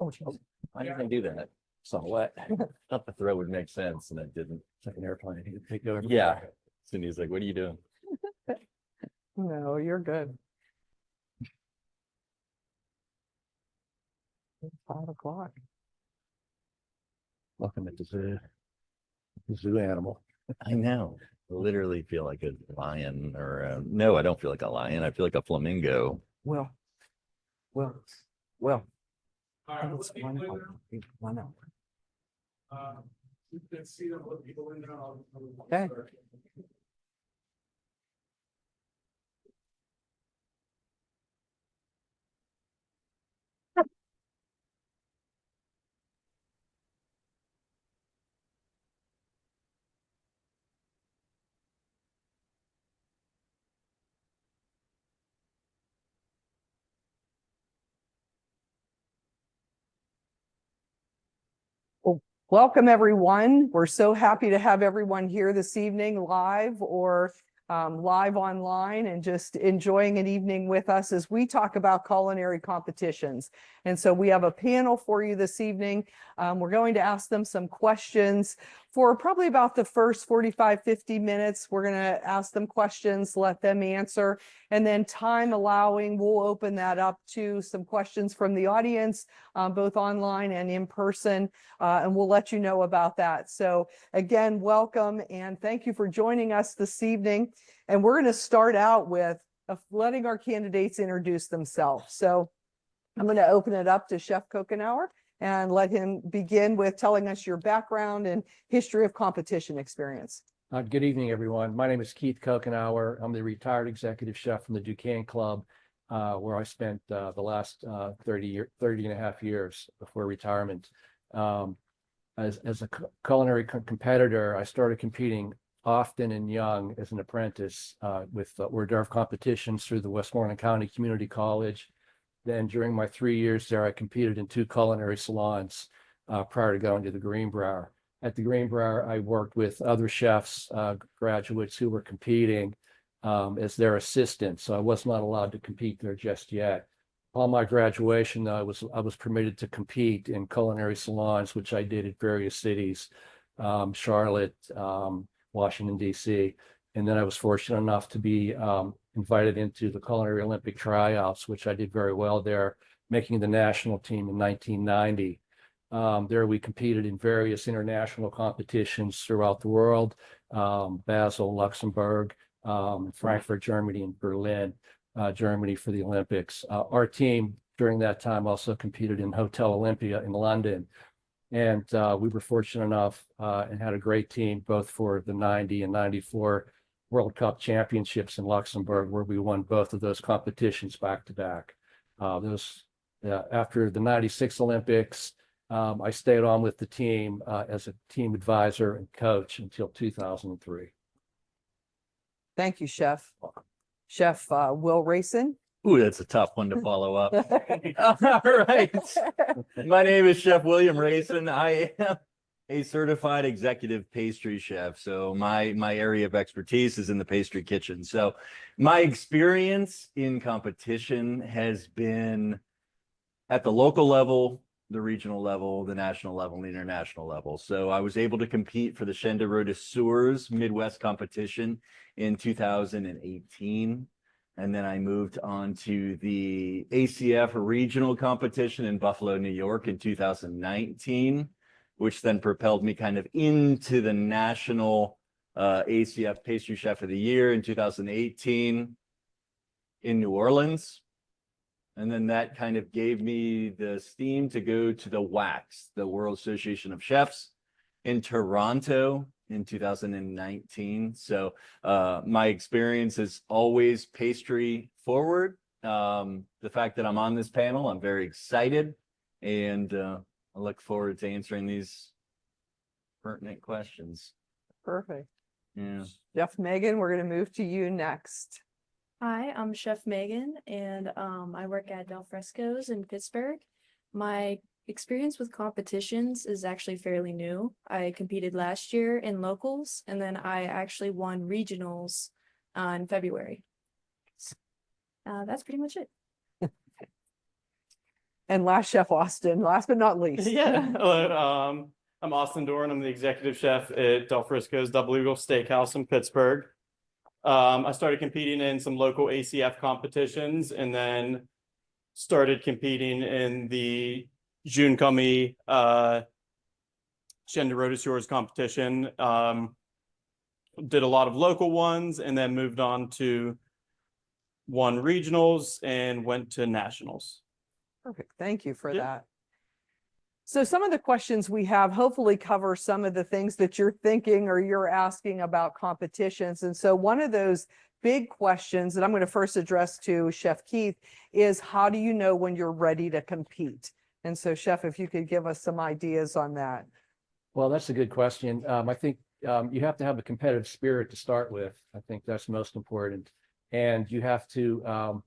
Oh, geez. Why didn't I do that? So what? Thought the throw would make sense, and it didn't. It's like an airplane. I need to take over. Yeah. Cindy's like, "What are you doing?" No, you're good. It's 5 o'clock. Welcome to the zoo animal. I know. I literally feel like a lion, or no, I don't feel like a lion. I feel like a flamingo. Well. It's 1 hour. 1 hour. Okay. Well, welcome everyone. We're so happy to have everyone here this evening live or live online and just enjoying an evening with us as we talk about culinary competitions. And so we have a panel for you this evening. We're going to ask them some questions for probably about the first 45-50 minutes. We're going to ask them questions, let them answer, and then time allowing, we'll open that up to some questions from the audience, both online and in person, and we'll let you know about that. So again, welcome and thank you for joining us this evening. And we're going to start out with letting our candidates introduce themselves. So I'm going to open it up to Chef Kokenauer and let him begin with telling us your background and history of competition experience. Good evening, everyone. My name is Keith Kokenauer. I'm the retired executive chef from the Duquesne Club, where I spent the last 30 and a half years before retirement. As a culinary competitor, I started competing often and young as an apprentice with hors d'oeuvre competitions through the Westmoreland County Community College. Then during my 3 years there, I competed in 2 culinary salons prior to going to the Greenbrier. At the Greenbrier, I worked with other chefs, graduates who were competing as their assistants. So I was not allowed to compete there just yet. Upon my graduation, I was permitted to compete in culinary salons, which I did at various cities, Charlotte, Washington, D.C. And then I was fortunate enough to be invited into the Culinary Olympic tryouts, which I did very well there, making the national team in 1990. There we competed in various international competitions throughout the world, Basel, Luxembourg, Frankfurt, Germany, and Berlin, Germany for the Olympics. Our team during that time also competed in Hotel Olympia in London. And we were fortunate enough and had a great team both for the 90 and 94 World Cup championships in Luxembourg, where we won both of those competitions back to back. After the 96 Olympics, I stayed on with the team as a team advisor and coach until 2003. Thank you, Chef. Chef Will Rayson. Ooh, that's a tough one to follow up. All right. My name is Chef William Rayson. I am a certified executive pastry chef. So my area of expertise is in the pastry kitchen. So my experience in competition has been at the local level, the regional level, the national level, and the international level. So I was able to compete for the Chaîne de Rôtisseurs Midwest competition in 2018. And then I moved on to the ACF regional competition in Buffalo, New York in 2019, which then propelled me kind of into the national ACF Pastry Chef of the Year in 2018 in New Orleans. And then that kind of gave me the steam to go to the WACS, the World Association of Chefs, in Toronto in 2019. So my experience is always pastry forward. The fact that I'm on this panel, I'm very excited, and I look forward to answering these pertinent questions. Perfect. Yeah. Chef Megan, we're going to move to you next. Hi, I'm Chef Megan, and I work at Del Fresco's in Pittsburgh. My experience with competitions is actually fairly new. I competed last year in locals, and then I actually won regionals in February. That's pretty much it. And last Chef Austin, last but not least. Yeah, hello. I'm Austin Dorn. I'm the executive chef at Del Frisco's Double Eagle Steakhouse in Pittsburgh. I started competing in some local ACF competitions and then started competing in the June Cummy Shenderota Shores competition. Did a lot of local ones and then moved on to won regionals and went to nationals. Perfect. Thank you for Yeah. that. So some of the questions we have hopefully cover some of the things that you're thinking or you're asking about competitions. And so one of those big questions that I'm going to first address to Chef Keith is, how do you know when you're ready to compete? And so Chef, if you could give us some ideas on that. Well, that's a good question. I think you have to have a competitive spirit to start with. I think that's most important. And you have to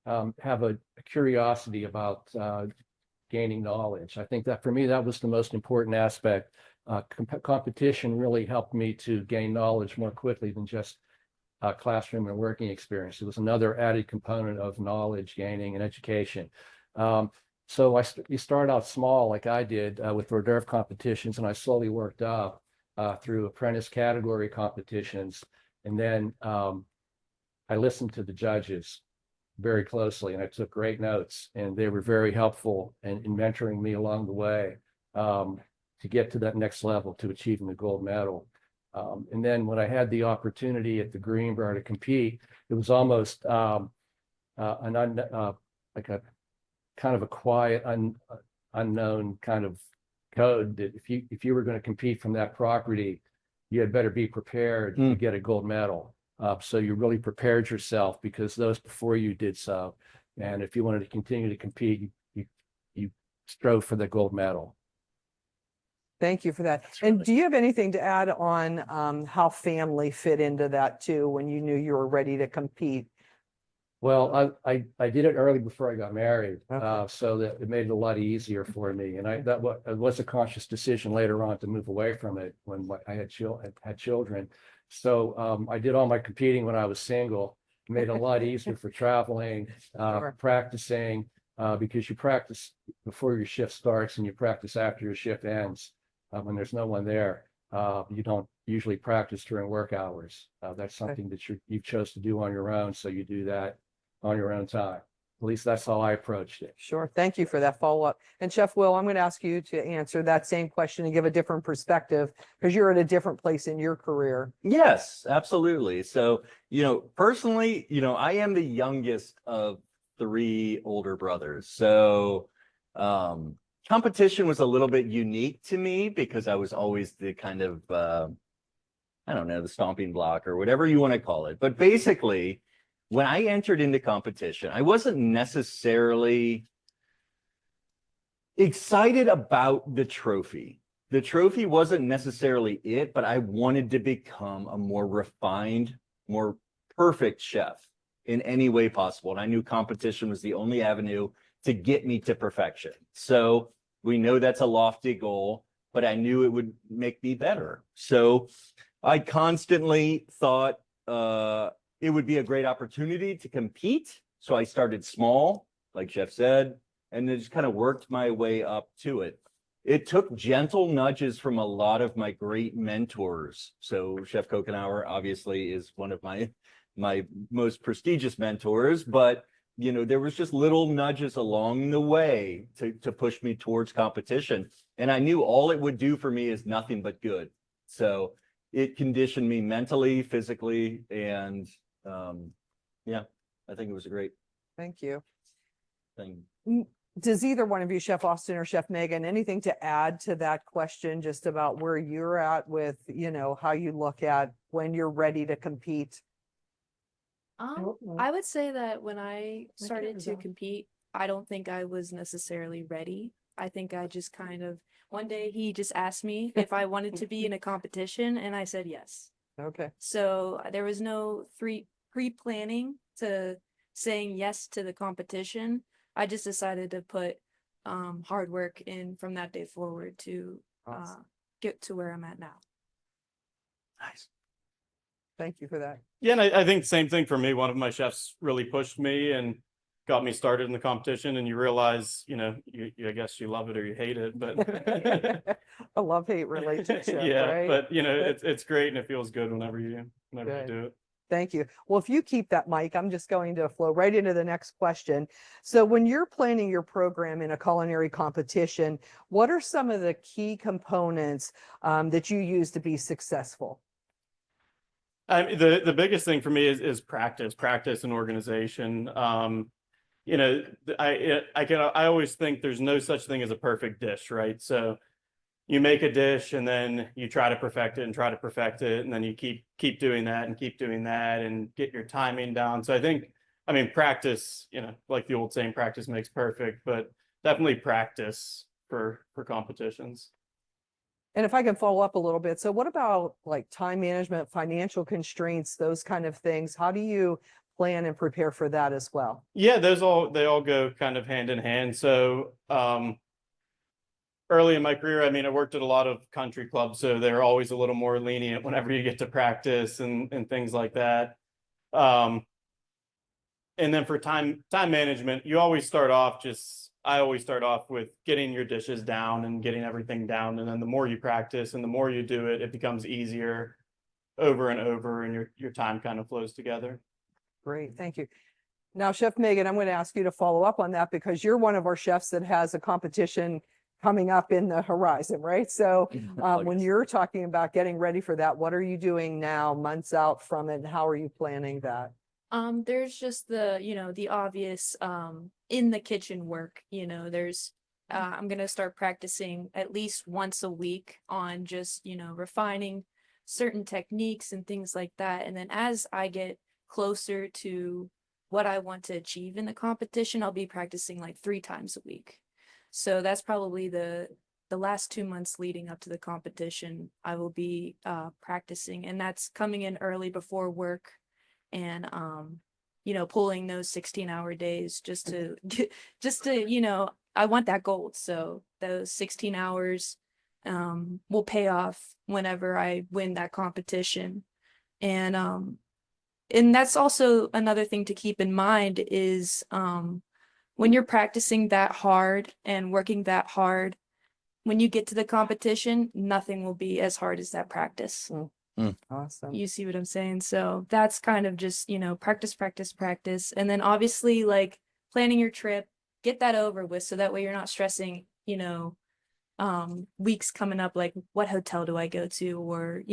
have a curiosity about gaining knowledge. I think that for me, that was the most important aspect. Competition really helped me to gain knowledge more quickly than just classroom and working experience. It was another added component of knowledge gaining and education. So you start out small, like I did with hors d'oeuvre competitions, and I slowly worked up through apprentice category competitions. And then I listened to the judges very closely, and I took great notes, and they were very helpful in mentoring me along the way to get to that next level, to achieving the gold medal. And then when I had the opportunity at the Green Bar to compete, it was almost like a kind of a quiet, unknown kind of code that if you were going to compete from that property, you had better be prepared to get a gold medal. So you really prepared yourself because those before you did so. And if you wanted to continue to compete, you strove for the gold medal. Thank you for that. And do you have anything to add on how family fit into that too, when you knew you were ready to compete? Well, I did it early before I got married, Okay. so that it made it a lot easier for me. And it was a conscious decision later on to move away from it when I had children. So I did all my competing when I was single. It made it a lot easier for traveling, Sure. practicing, because you practice before your shift starts and you practice after your shift ends. When there's no one there, you don't usually practice during work hours. That's something that you chose to do on your own, so you do that on your own time. At least that's how I approached it. Sure. Thank you for that follow-up. And Chef Will, I'm going to ask you to answer that same question and give a different perspective because you're at a different place in your career. Yes, absolutely. So, personally, I am the youngest of 3 older brothers. So, competition was a little bit unique to me because I was always the kind of, I don't know, the stomping block or whatever you want to call it. But basically, when I entered into competition, I wasn't necessarily excited about the trophy. The trophy wasn't necessarily it, but I wanted to become a more refined, more perfect chef in any way possible. And I knew competition was the only avenue to get me to perfection. So we know that's a lofty goal, but I knew it would make me better. So I constantly thought it would be a great opportunity to compete. So I started small, like Chef said, and then just kind of worked my way up to it. It took gentle nudges from a lot of my great mentors. So Chef Kokenauer obviously is one of my most prestigious mentors, but there was just little nudges along the way to push me towards competition. And I knew all it would do for me is nothing but good. So it conditioned me mentally, physically, and I think it was a great Thank you. thing. Does either one of you, Chef Austin or Chef Megan, anything to add to that question just about where you're at with, how you look at when you're ready to compete? I would say that when I started to compete, I don't think I was necessarily ready. I think I just one day he just asked me if I wanted to be in a competition and I said yes. Okay. So there was no pre-planning to saying yes to the competition. I just decided to put hard work in from that day forward to Awesome. get to where I'm at now. Nice. Thank you for that. Yeah, and I think the same thing for me. One of my chefs really pushed me, and got me started in the competition, and you realize, I guess you love it or you hate it, but A love-hate relationship, yeah, right? but it's great and it feels good whenever you Good. do it. Thank you. Well, if you keep that mic, I'm just going to flow right into the next question. So when you're planning your program in a culinary competition, what are some of the key components that you use to be successful? The biggest thing for me is practice and organization. I always think there's no such thing as a perfect dish, right? So you make a dish and then you try to perfect it and try to perfect it, and then you keep doing that and keep doing that and get your timing down. So practice, like the old saying, practice makes perfect, but definitely practice for competitions. And if I can follow up a little bit, so what about like time management, financial constraints, those kind of things? How do you plan and prepare for that as well? Yeah, they all go kind of hand in hand. So early in my career, I worked at a lot of country clubs, so they're always a little more lenient whenever you get to practice and things like that. And then for time management, I always start off with getting your dishes down and getting everything down. And then the more you practice and the more you do it, it becomes easier over and over, and your time kind of flows together. Great, thank you. Now, Chef Megan, I'm going to ask you to follow up on that because you're one of our chefs that has a competition coming up in the horizon, right? So when you're talking about getting ready for that, what are you doing now, months out from it, and how are you planning that? There's just the obvious in the kitchen work. I'm gonna start practicing at least once a week on just, refining certain techniques and things like that. And then as I get closer to what I want to achieve in the competition, I'll be practicing like 3 times a week. So that's probably the last 2 months leading up to the competition. I will be practicing, and that's coming in early before work, and pulling those 16-hour days just to I want that gold. So those 16 hours will pay off whenever I win that competition. And that's also another thing to keep in mind is when you're practicing that hard and working that hard, when you get to the competition, nothing will be as hard as that practice. Awesome. You see what I'm saying? So that's kind of just, practice, practice, practice. And then obviously like planning your trip, get that over with. So that way you're not stressing, weeks coming up, like what hotel do I go to? Or,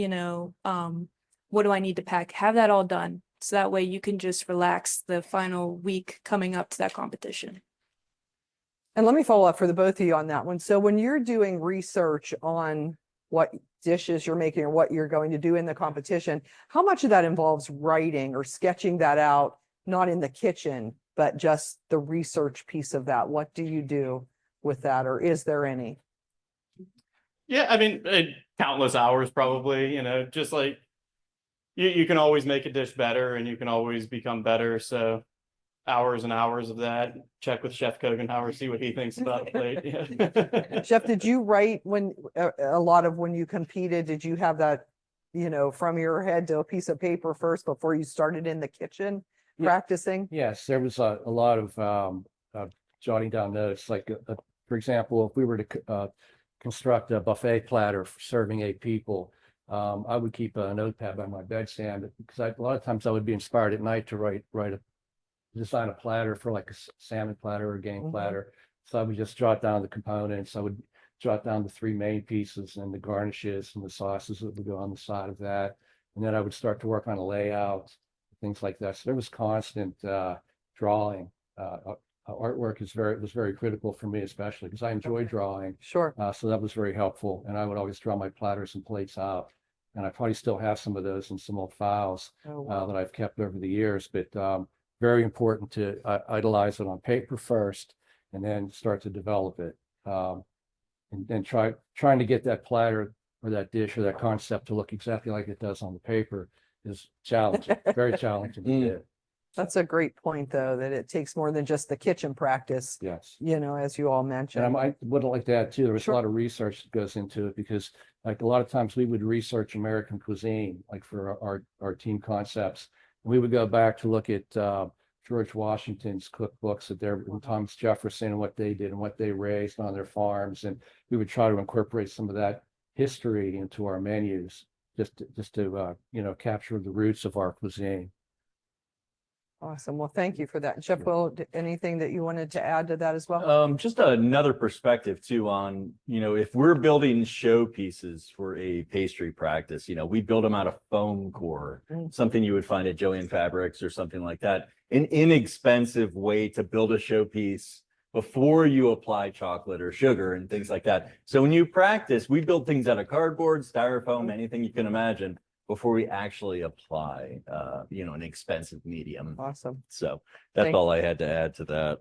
what do I need to pack? Have that all done. So that way you can just relax the final week coming up to that competition. And let me follow up for the both of you on that one. So when you're doing research on what dishes you're making or what you're going to do in the competition, how much of that involves writing or sketching that out, not in the kitchen, but just the research piece of that? What do you do with that, or is there any? Yeah, countless hours probably, just like you can always make a dish better and you can always become better. So hours and hours of that. Check with Chef Kogenhauer, see what he thinks about the plate. Yeah. Chef, did you write when a lot of when you competed, did you have that, from your head to a piece of paper first before you started in the kitchen practicing? Yes, there was a lot of jotting down notes. Like, for example, if we were to construct a buffet platter for serving 8 people, I would keep a notepad by my bedstand because a lot of times I would be inspired at night to design a platter for like a salmon platter or a game platter. So I would just jot down the components. I would jot down the 3 main pieces and the garnishes and the sauces that would go on the side of that. And then I would start to work on a layout, things like that. So there was constant drawing. Artwork was very critical for me, especially because I enjoy drawing. Sure. So that was very helpful. And I would always draw my platters and plates out. And I probably still have some of those in some old files that I've kept over the years. But very important to idolize it on paper first and then start to develop it. And then trying to get that platter or that dish or that concept to look exactly like it does on the paper is challenging, very challenging to do. That's a great point, though, that it takes more than just the kitchen practice. Yes. As you all mentioned. And I would like to add too, there was Sure. a lot of research that goes into it because like a lot of times we would research American cuisine, like for our team concepts. And we would go back to look at George Washington's cookbooks that they're and Thomas Jefferson and what they did and what they raised on their farms. And we would try to incorporate some of that history into our menus just to capture the roots of our cuisine. Awesome. Well, thank you for that. Chef Will, anything that you wanted to add to that as well? Just another perspective too on, if we're building showpieces for a pastry practice, we build them out of foam core, something you would find at Joann Fabrics or something like that. An inexpensive way to build a showpiece before you apply chocolate or sugar and things like that. So when you practice, we build things out of cardboard, styrofoam, anything you can imagine, before we actually apply, an expensive medium. Awesome. So that's Thank all I had to add to that.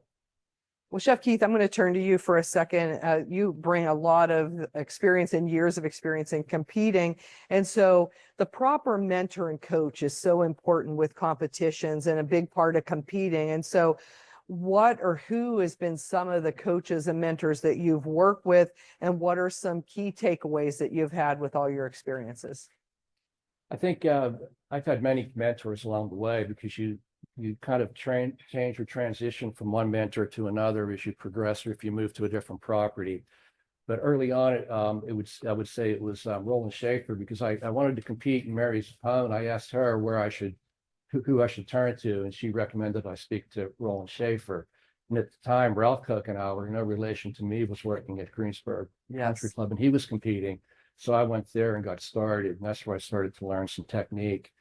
Well, Chef Keith, I'm going to turn to you for a second. You bring a lot of experience and years of experience in competing. And so the proper mentor and coach is so important with competitions and a big part of competing. And so what or who has been some of the coaches and mentors that you've worked with, and what are some key takeaways that you've had with all your experiences? I think I've had many mentors along the way, because you kind of change or transition from one mentor to another as you progress, or if you move to a different property. But early on, I would say it was Roland Schaefer, because I wanted to compete in Mary's opponent. I asked her who I should turn to, and she recommended I speak to Roland Schaefer. And at the time, Ralph Kokenauer, no relation to me, was working at Greensburg Country Club, and he was competing. So I went there and got started, and that's where I started to learn some technique.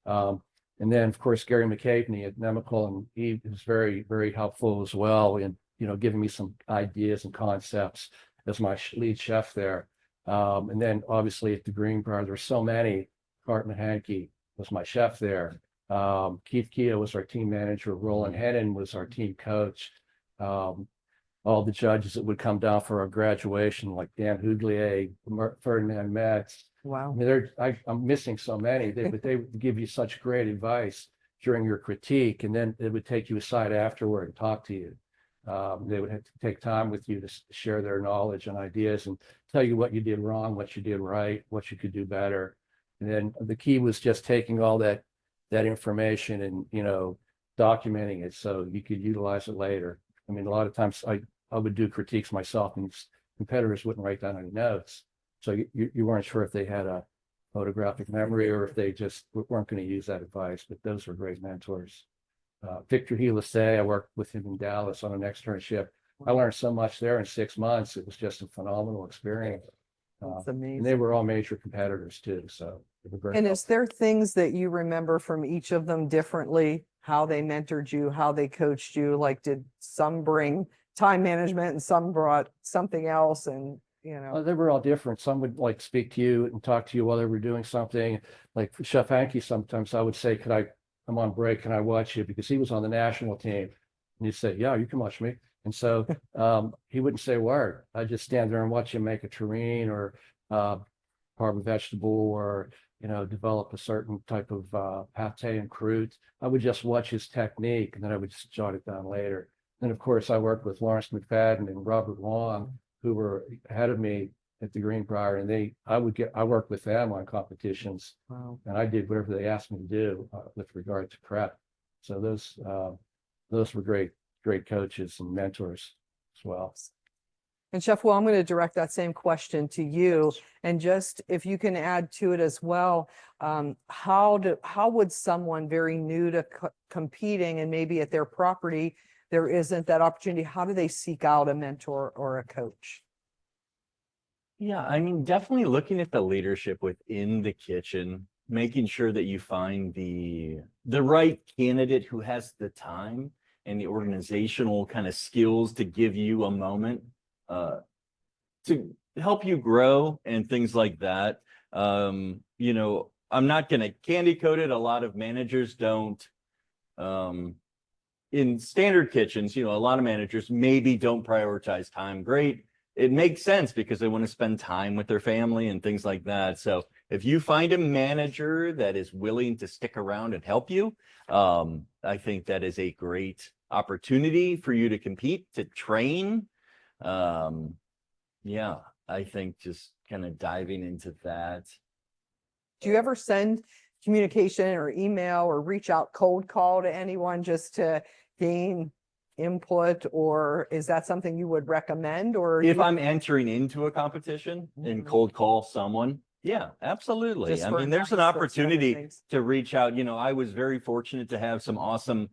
And then, of course, Gary McCaveney at Nemical, and he was very, very helpful as well in, giving me some ideas and concepts as my lead chef there. And then obviously at the Greenbrier, there were so many. Cartman Hankey was my chef there. Keith Keogh was our team manager. Roland Hennon was our team coach. All the judges that would come down for our graduation, like Dan Huglier, Ferdinand Metz. Wow. I mean, I'm missing so many, but they would give you such great advice during your critique, and then it would take you aside afterward and talk to you. They would have to take time with you to share their knowledge and ideas and tell you what you did wrong, what you did right, what you could do better. And then the key was just taking all that information and, documenting it so you could utilize it later. I mean, a lot of times I would do critiques myself, and competitors wouldn't write down any notes. So you weren't sure if they had a photographic memory or if they just weren't going to use that advice. But those were great mentors. Victor Helisay, I worked with him in Dallas on an externship. I learned so much there in 6 months. It was just a phenomenal experience. That's amazing. And they were all major competitors too. So they were very And is there things that you remember from each of them differently? How they mentored you, how they coached you? Like, did some bring time management and some brought something else? And they were all different. Some would like speak to you and talk to you while they were doing something. Like for Chef Hankey, sometimes I would say, I'm on break, can I watch you? Because he was on the national team. And he'd say, yeah, you can watch me. And so he wouldn't say a word. I'd just stand there and watch him make a terrine or carve a vegetable or, develop a certain type of pate and croûte. I would just watch his technique, and then I would just jot it down later. And of course, I worked with Lawrence McFadden and Robert Wong, who were ahead of me at the Greenbrier, and I worked with them on competitions. wow. And I did whatever they asked me to do with regard to prep. So those were great coaches and mentors as well. And Chef Will, I'm going to direct that same question to you, and just if you can add to it as well, how would someone very new to competing and maybe at their property, there isn't that opportunity, how do they seek out a mentor or a coach? Yeah, I mean, definitely looking at the leadership within the kitchen, making sure that you find the right candidate who has the time and the organizational kind of skills to give you a moment to help you grow and things like that. I'm not going to candy coat it. A lot of managers don't. In standard kitchens, a lot of managers maybe don't prioritize time. Great. It makes sense because they want to spend time with their family and things like that. So if you find a manager that is willing to stick around and help you, I think that is a great opportunity for you to compete, to train. Yeah, I think just kind of diving into that. Do you ever send communication or email or reach out cold call to anyone just to gain input, or is that something you would recommend? Or If you- I'm entering into a competition and Mhm. cold call someone, yeah, absolutely. Just I for mean, there's an advice, those kind of opportunity things. to reach out. I was very fortunate to have some awesome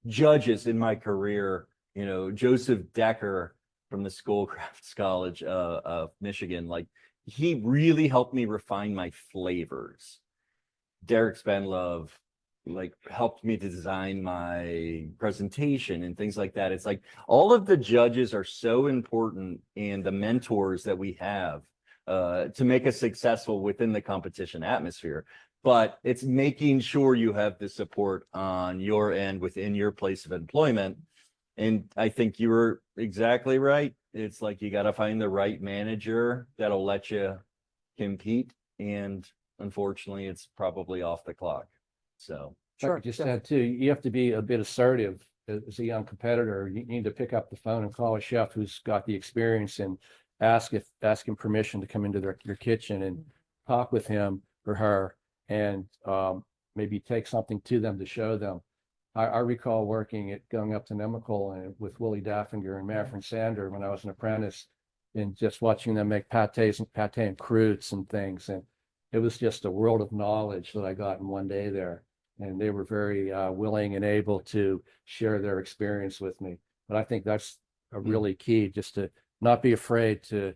judges in my career. Joseph Decker from the Schoolcraft College of Michigan, like he really helped me refine my flavors. Derek Spenlove like helped me to design my presentation and things like that. It's like all of the judges are so important, and the mentors that we have to make us successful within the competition atmosphere. But it's making sure you have the support on your end within your place of employment. And I think you were exactly right. It's like you got to find the right manager that'll let you compete. And unfortunately, it's probably off the clock. So, If I Sure, could just sure. add too, you have to be a bit assertive as a young competitor. You need to pick up the phone and call a chef who's got the experience and ask him permission to come into your kitchen and talk with him or her, and maybe take something to them to show them. I recall going up to Nemacolin and with Willie Daffinger and Manfred Sander when I was an apprentice, and just watching them make pate and croûtes and things. And it was just a world of knowledge that I got in one day there. And they were very willing and able to share their experience with me. But I think that's a really key, just to not be afraid to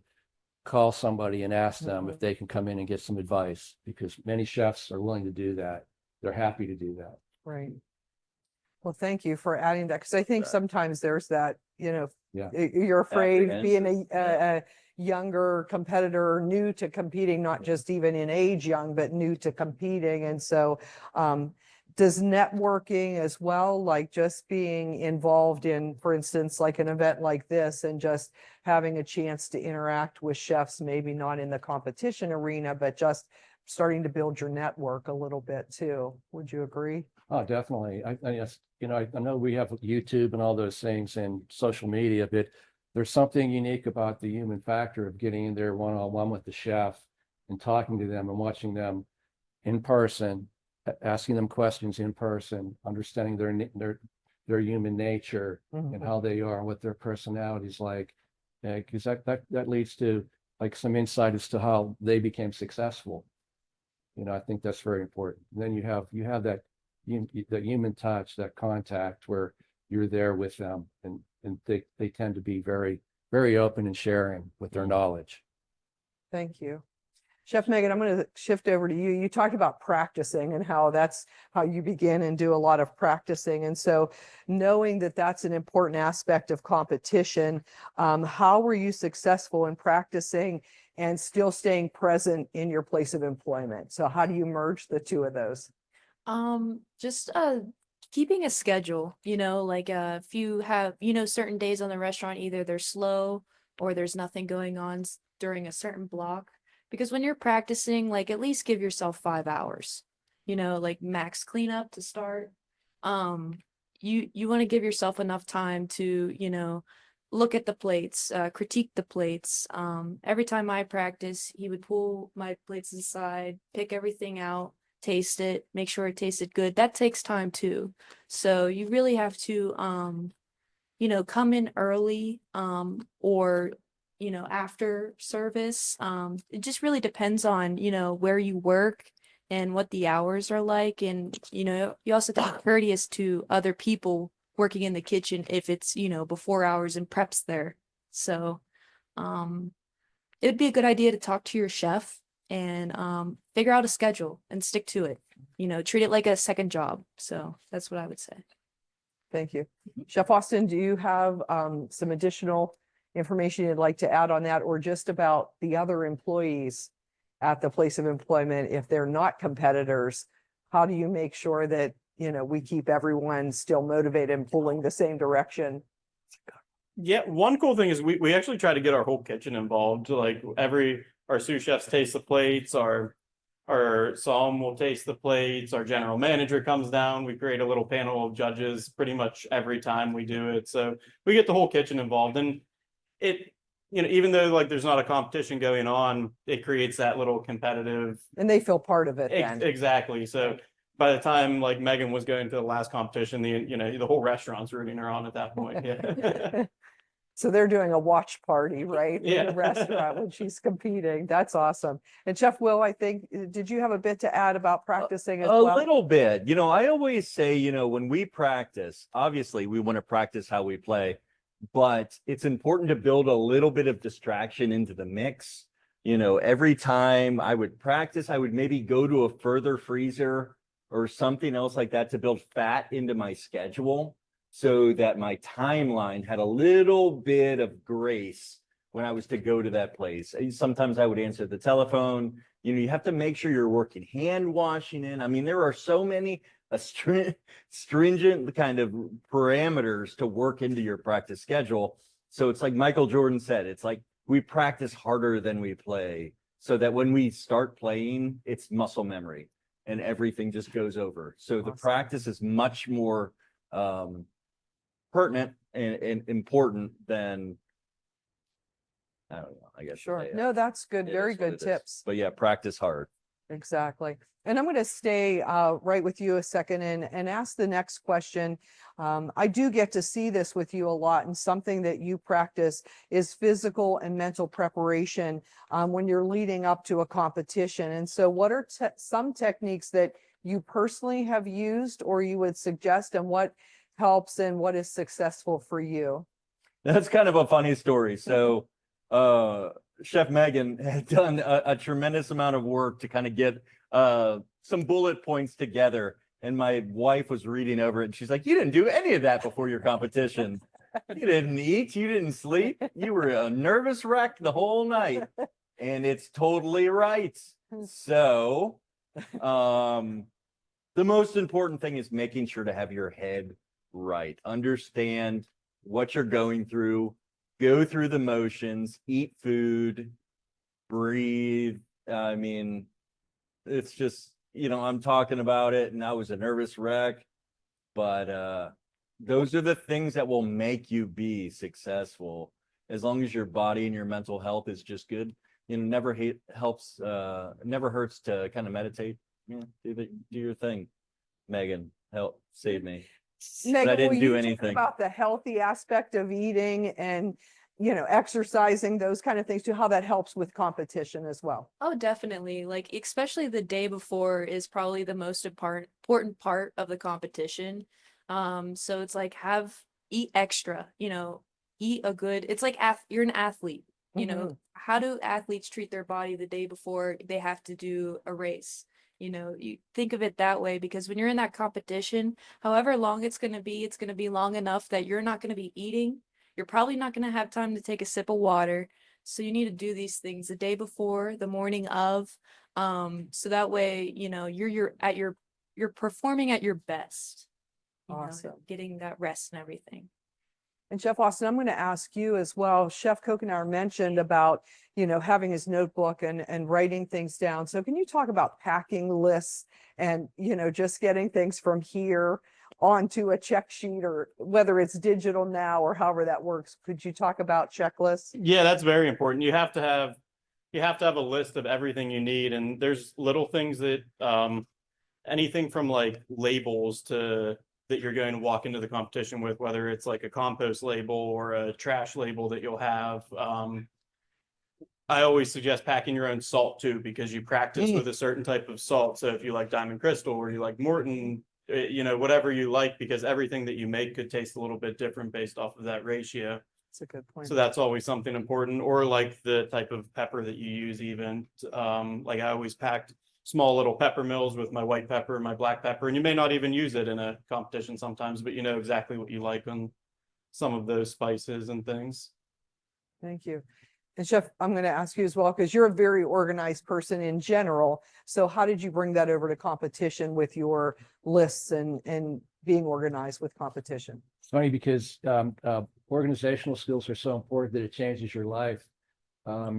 call somebody and ask them if they can come in and get some advice, because many chefs are willing to do that. They're happy to do that. Right. Well, thank you for adding that, because I think sometimes there's that, Yeah. you're afraid being Apprehension. a younger competitor, new to competing, not just even in age young, but new to competing. And so does networking as well, like just being involved in, for instance, like an event like this and just having a chance to interact with chefs, maybe not in the competition arena, but just starting to build your network a little bit too. Would you agree? Oh, definitely. I know we have YouTube and all those things and social media, but there's something unique about the human factor of getting in there one-on-one with the chef and talking to them and watching them in person, asking them questions in person, understanding their human nature and how they are and what their personality's like. Because that leads to like some insight as to how they became successful. I think that's very important. And then you have that human touch, that contact where you're there with them, and they tend to be very, very open and sharing with their knowledge. Thank you. Chef Megan, I'm going to shift over to you. You talked about practicing and how that's how you begin and do a lot of practicing. And so knowing that that's an important aspect of competition, how were you successful in practicing and still staying present in your place of employment? So how do you merge the two of those? Just keeping a schedule, like if you have, certain days on the restaurant, either they're slow or there's nothing going on during a certain block. Because when you're practicing, like at least give yourself 5 hours, like max cleanup to start. You want to give yourself enough time to, look at the plates, critique the plates. Every time I practice, he would pull my plates aside, pick everything out, taste it, make sure it tasted good. That takes time too. So you really have to, come in early, or after service. It just really depends on, where you work and what the hours are like. And, you also have to be courteous to other people working in the kitchen if it's, before hours and preps there. So it would be a good idea to talk to your chef and figure out a schedule and stick to it. Treat it like a second job. So that's what I would say. Thank you. Chef Austin, do you have some additional information you'd like to add on that, or just about the other employees at the place of employment? If they're not competitors, how do you make sure that, we keep everyone still motivated and pulling the same direction? Yeah, one cool thing is we actually try to get our whole kitchen involved. Like our sous chefs taste the plates, our somm will taste the plates, our general manager comes down. We create a little panel of judges pretty much every time we do it. So we get the whole kitchen involved, and it, even though like there's not a competition going on, it creates that little competitive. And they feel part of it then. Exactly. So by the time like Megan was going to the last competition, the whole restaurant's rooting her on at that point. Yeah. So they're doing a watch party, right? In Yeah. the restaurant when she's competing. That's awesome. And Chef Will, I think, did you have a bit to add about practicing as A well? little bit. I always say, when we practice, obviously we want to practice how we play, but it's important to build a little bit of distraction into the mix. Every time I would practice, I would maybe go to a further freezer or something else like that to build fat into my schedule so that my timeline had a little bit of grace when I was to go to that place. Sometimes I would answer the telephone. You have to make sure you're working hand washing in. I mean, there are so many stringent kind of parameters to work into your practice schedule. So it's like Michael Jordan said, it's like we practice harder than we play so that when we start playing, it's muscle memory and everything just goes over. So the Awesome. practice is much more pertinent and important than, I don't know, I guess. Sure. No, that's good. It Very is what good it is. tips. But yeah, practice hard. Exactly. And I'm going to stay right with you a second and ask the next question. I do get to see this with you a lot, and something that you practice is physical and mental preparation when you're leading up to a competition. And so what are some techniques that you personally have used or you would suggest, and what helps and what is successful for you? That's kind of a funny story. So Chef Megan had done a tremendous amount of work to kind of get some bullet points together. And my wife was reading over it and she's like, you didn't do any of that before your competition. You didn't eat, you didn't sleep, you were a nervous wreck the whole night. And it's totally right. So the most important thing is making sure to have your head right. Understand what you're going through, go through the motions, eat food, breathe. I mean, it's just, I'm talking about it and I was a nervous wreck, but those are the things that will make you be successful. As long as your body and your mental health is just good, never never hurts to kind of meditate. Yeah, do your thing. Megan, help save me. Megan, I didn't will do you talk anything. about the healthy aspect of eating and, exercising, those kind of things too, how that helps with competition as well? Oh, definitely. Like, especially the day before is probably the most important part of the competition. So it's like eat extra, eat a good, it's like you're an athlete, how do athletes treat their body the day before they have to do a race? You think of it that way, because when you're in that competition, however long it's going to be long enough that you're not going to be eating. You're probably not going to have time to take a sip of water. So you need to do these things the day before, the morning of, so that way, you're performing at your best, Awesome. getting that rest and everything. And Chef Austin, I'm going to ask you as well. Chef Kokenauer mentioned about, having his notebook and writing things down. So can you talk about packing lists and, just getting things from here onto a check sheet, or whether it's digital now or however that works? Could you talk about checklists? Yeah, that's very important. You have to have a list of everything you need. And there's little things that anything from like labels that you're going to walk into the competition with, whether it's like a compost label or a trash label that you'll have. I always suggest packing your own salt too, because you practice with a certain type of salt. So if you like Diamond Crystal or you like Morton, whatever you like, because everything that you make could taste a little bit different based off of that ratio. That's a good point. So that's always something important. Or like the type of pepper that you use even. Like I always packed small little pepper mills with my white pepper and my black pepper. And you may not even use it in a competition sometimes, but you know exactly what you like on some of those spices and things. Thank you. And Chef, I'm going to ask you as well, because you're a very organized person in general. So how did you bring that over to competition with your lists and being organized with competition? It's funny because organizational skills are so important that it changes your life.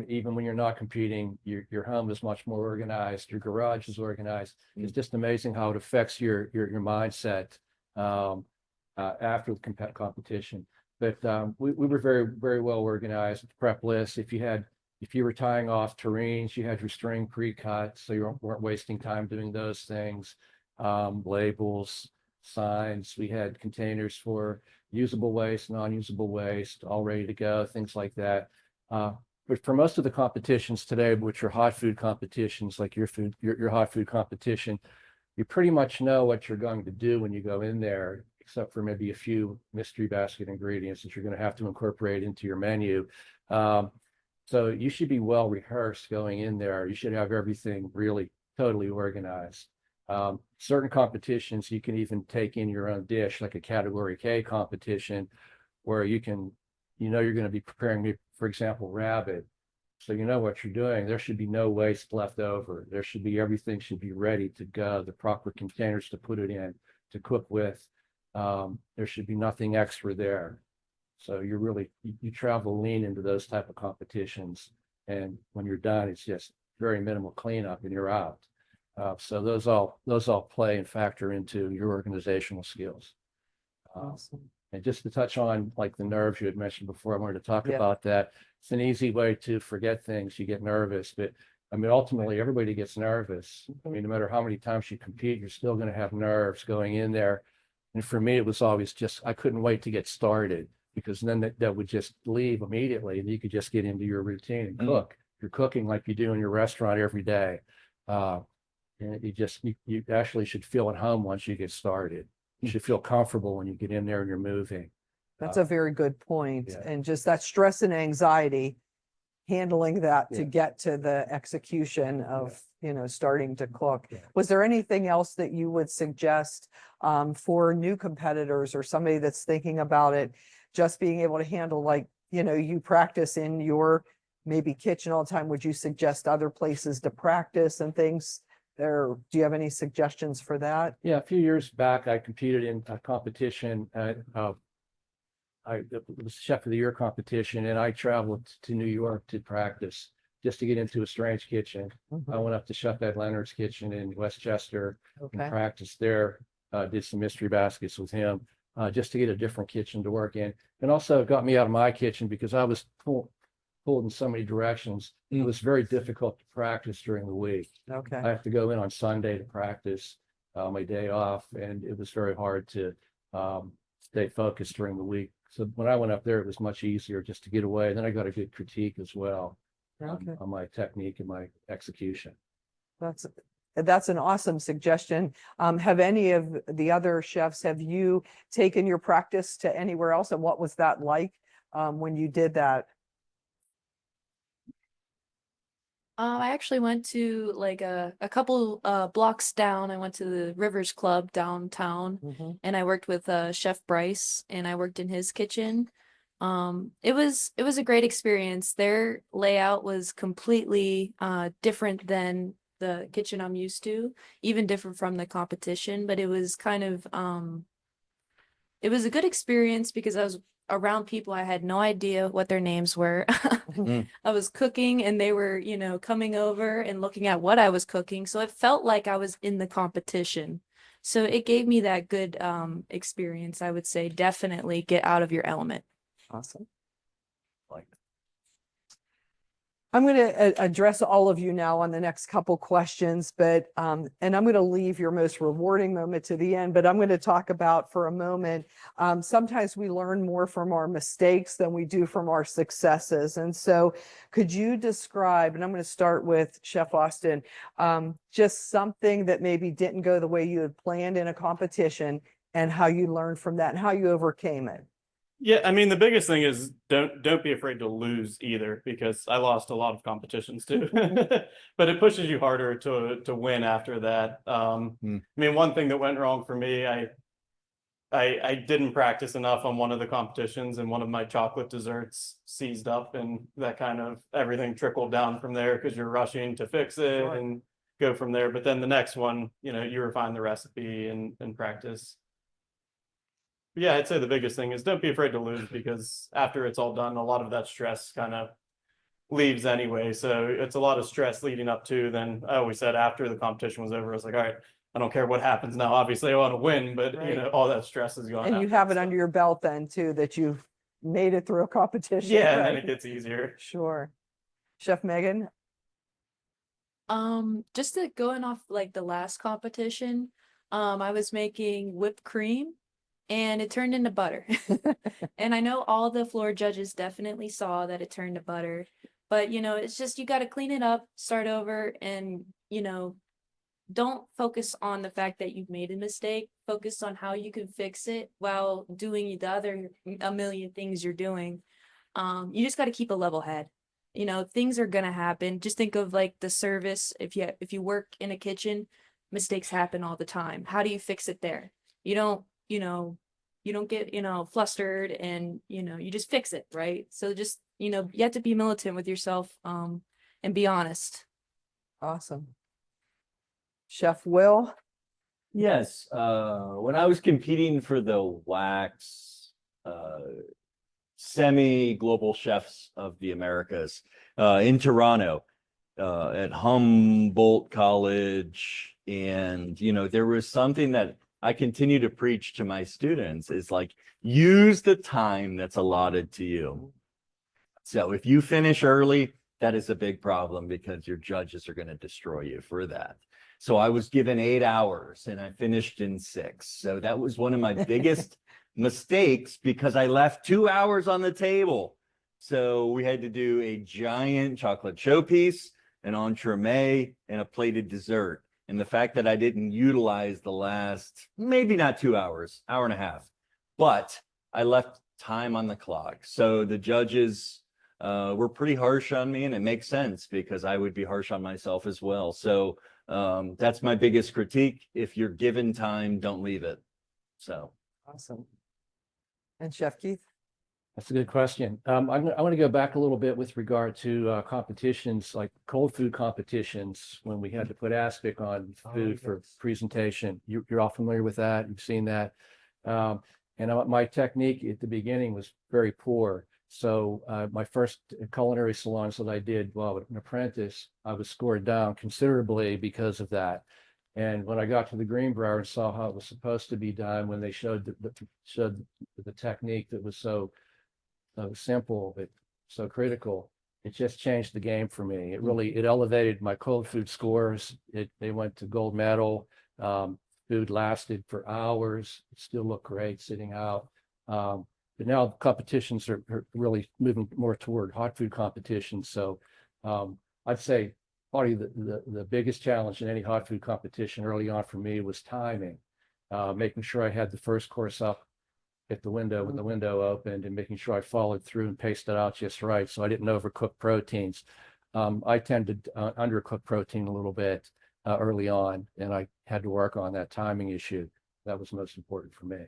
Even when you're not competing, your home is much more organized. Your garage is organized. It's just amazing how it affects your mindset after the competition. But we were very, very well organized with prep lists. If you were tying off terrains, you had your string pre-cut, so you weren't wasting time doing those things. labels, signs. We had containers for usable waste, non-usable waste, all ready to go, things like that. But for most of the competitions today, which are hot food competitions, like your hot food competition, you pretty much know what you're going to do when you go in there, except for maybe a few mystery basket ingredients that you're going to have to incorporate into your menu. So you should be well rehearsed going in there. You should have everything really totally organized. Certain competitions, you can even take in your own dish, like a category K competition, where you're going to be preparing, for example, rabbit. So you know what you're doing. There should be no waste left over. Everything should be ready to go, the proper containers to put it in, to cook with. There should be nothing extra there. So you travel lean into those type of competitions. And when you're done, it's just very minimal cleanup and you're out. So those all play and factor into your organizational skills. Awesome. And just to touch on like the nerves you had mentioned before, I wanted to talk Yeah. about that. It's an easy way to forget things. You get nervous, but I mean, ultimately everybody gets nervous. I mean, no matter how many times you compete, you're still going to have nerves going in there. And for me, it was always just, I couldn't wait to get started, because then that would just leave immediately and you could just get into your routine and cook. You're cooking like you do in your restaurant every day. And you actually should feel at home once you get started. You should feel comfortable when you get in there and you're moving. That's a very good point. yeah. And just that stress and anxiety, handling that to Yeah. get to the execution of, starting to cook. Yeah. Was there anything else that you would suggest for new competitors or somebody that's thinking about it, just being able to handle, like, you practice in your maybe kitchen all the time? Would you suggest other places to practice and things there? Do you have any suggestions for that? Yeah, a few years back, I competed in a competition at it was Chef of the Year competition, and I traveled to New York to practice just to get into a strange kitchen. I went up to Chef Ed Leonard's kitchen in Westchester and Okay. practiced there. Did some mystery baskets with him just to get a different kitchen to work in, and also it got me out of my kitchen because I was pulled in so many directions. It was very difficult to practice during the week. Okay. I have to go in on Sunday to practice my day off, and it was very hard to stay focused during the week. So when I went up there, it was much easier just to get away. Then I got a good critique as well Okay. on my technique and my execution. That's an awesome suggestion. Have any of the other chefs, have you taken your practice to anywhere else? And what was that like when you did that? I actually went to like a couple blocks down. I went to the Rivers Club downtown, and I worked with Chef Bryce, and I worked in his kitchen. It was a great experience. Their layout was completely different than the kitchen I'm used to, even different from the competition, but it was kind of it was a good experience because I was around people I had no idea what their names were. I was cooking and they were, coming over and looking at what I was cooking. So it felt like I was in the competition. So it gave me that good experience. I would say definitely get out of your element. Awesome. Like, I'm going to address all of you now on the next couple questions, but and I'm going to leave your most rewarding moment to the end, but I'm going to talk about for a moment. Sometimes we learn more from our mistakes than we do from our successes. And so could you describe, and I'm going to start with Chef Austin, just something that maybe didn't go the way you had planned in a competition and how you learned from that and how you overcame it? Yeah, I mean, the biggest thing is don't be afraid to lose either, because I lost a lot of competitions too. But it pushes you harder to win after that. I mean, one thing that went wrong for me, I didn't practice enough on one of the competitions, and one of my chocolate desserts seized up, and that kind of everything trickled down from there because you're rushing to fix it and go from there. But then the next one, you refine the recipe and practice. Yeah, I'd say the biggest thing is don't be afraid to lose, because after it's all done, a lot of that stress kind of leaves anyway. So it's a lot of stress leading up to. Then I always said after the competition was over, I was like, all right, I don't care what happens now. Obviously, I want to win, but all that stress is gone. And you have it under your belt then too, that you've made it through a competition. Yeah, and right? then it gets easier. Sure. Chef Megan? Just going off like the last competition, I was making whipped cream and it turned into butter. And I know all the floor judges definitely saw that it turned to butter, but it's just you got to clean it up, start over, and don't focus on the fact that you've made a mistake. Focus on how you can fix it while doing the other a million things you're doing. You just got to keep a level head. Things are gonna happen. Just think of like the service. If you work in a kitchen, mistakes happen all the time. How do you fix it there? You don't, you don't get, flustered, and you just fix it, right? So just, you have to be militant with yourself, and be honest. Awesome. Chef Will? Yes, when I was competing for the wax semi-global chefs of the Americas in Toronto at Humboldt College, and there was something that I continue to preach to my students is like, use the time that's allotted to you. So if you finish early, that is a big problem because your judges are going to destroy you for that. So I was given 8 hours and I finished in 6. So that was one of my biggest mistakes because I left 2 hours on the table. So we had to do a giant chocolate showpiece, an entremet, and a plated dessert. And the fact that I didn't utilize the last, maybe not 2 hours, hour and a half, but I left time on the clock. So the judges were pretty harsh on me, and it makes sense because I would be harsh on myself as well. So that's my biggest critique. If you're given time, don't leave it. So Awesome. And Chef Keith? That's a good question. I want to go back a little bit with regard to competitions, like cold food competitions, when we had to put aspic on food for presentation. You're all familiar with that. You've seen that. And my technique at the beginning was very poor. So my first culinary salons that I did while an apprentice, I was scored down considerably because of that. And when I got to the Greenbrier and saw how it was supposed to be done, when they showed the technique that was so simple but so critical, it just changed the game for me. It elevated my cold food scores. They went to gold medal. Food lasted for hours. It still looked great sitting out. But now the competitions are really moving more toward hot food competitions. So I'd say probably the biggest challenge in any hot food competition early on for me was timing, making sure I had the first course up at the window when the window opened, and making sure I followed through and paced it out just right so I didn't overcook proteins. I tended to undercook protein a little bit early on, and I had to work on that timing issue. That was most important for me.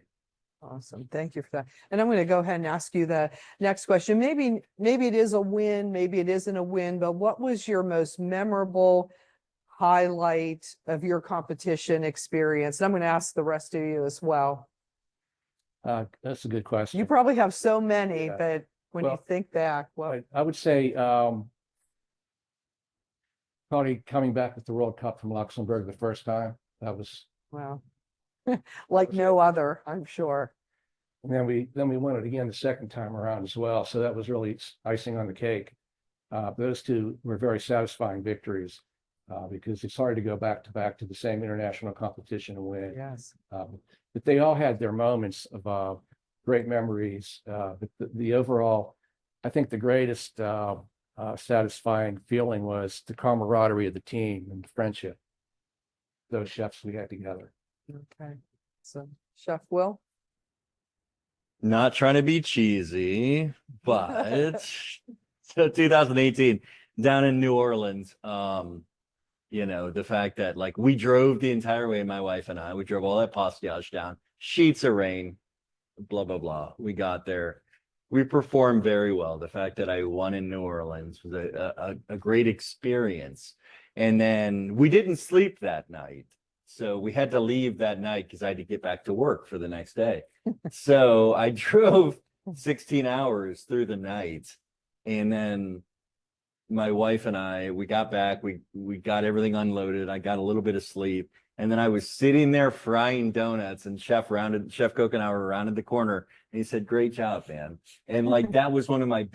Awesome. Thank you for that. And I'm going to go ahead and ask you the next question. Maybe it is a win, maybe it isn't a win, but what was your most memorable highlight of your competition experience? And I'm going to ask the rest of you as well. That's a good question. You probably have so many, Yeah. but when you Well, think back, well, I would say probably coming back with the World Cup from Luxembourg the first time. That was, wow, like no other, I'm sure. and then we won it again the second time around as well. So that was really icing on the cake. Those two were very satisfying victories because it's hard to go back to the same international competition and win. Yes. But they all had their moments of great memories. But the overall, I think the greatest satisfying feeling was the camaraderie of the team and the friendship, those chefs we had together. Okay. So Chef Will? not trying to be cheesy, but so 2018 down in New Orleans, the fact that like we drove the entire way, my wife and I, we drove all that postage down, sheets of rain, blah, blah, blah. We got there. We performed very well. The fact that I won in New Orleans was a great experience. And then we didn't sleep that night. So we had to leave that night because I had to get back to work for the next day. So I drove 16 hours through the night. And then my wife and I, we got back, we got everything unloaded. I got a little bit of sleep. And then I was sitting there frying donuts, and Chef Kokenauer rounded the corner and he said, "Great job, man." And like, that was one of my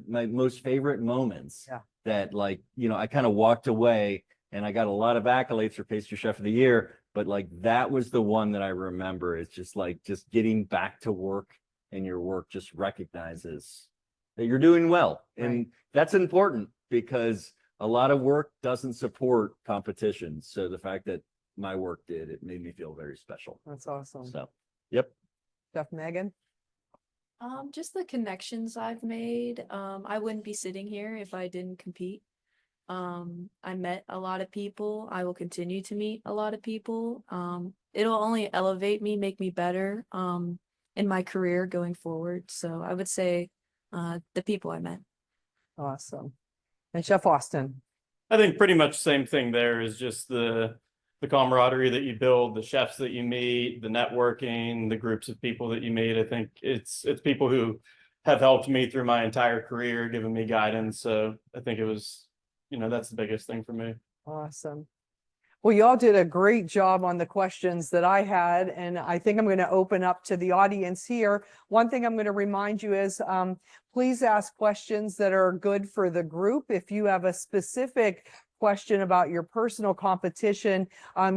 most favorite moments. Yeah. That like, I kind of walked away and I got a lot of accolades for Pastry Chef of the Year, but like that was the one that I remember. It's just like just getting back to work and your work just recognizes that you're doing well. And that's important because a lot of work doesn't support competition. So the fact that my work did, it made me feel very special. That's awesome. So, yep. Chef Megan? Just the connections I've made. I wouldn't be sitting here if I didn't compete. I met a lot of people. I will continue to meet a lot of people. It'll only elevate me, make me better, in my career going forward. So I would say, the people I met. Awesome. And Chef Austin? I think pretty much same thing there is just the camaraderie that you build, the chefs that you meet, the networking, the groups of people that you meet. I think it's people who have helped me through my entire career, given me guidance. So I think it was, that's the biggest thing for me. Awesome. Well, y'all did a great job on the questions that I had, and I think I'm going to open up to the audience here. One thing I'm going to remind you is please ask questions that are good for the group. If you have a specific question about your personal competition,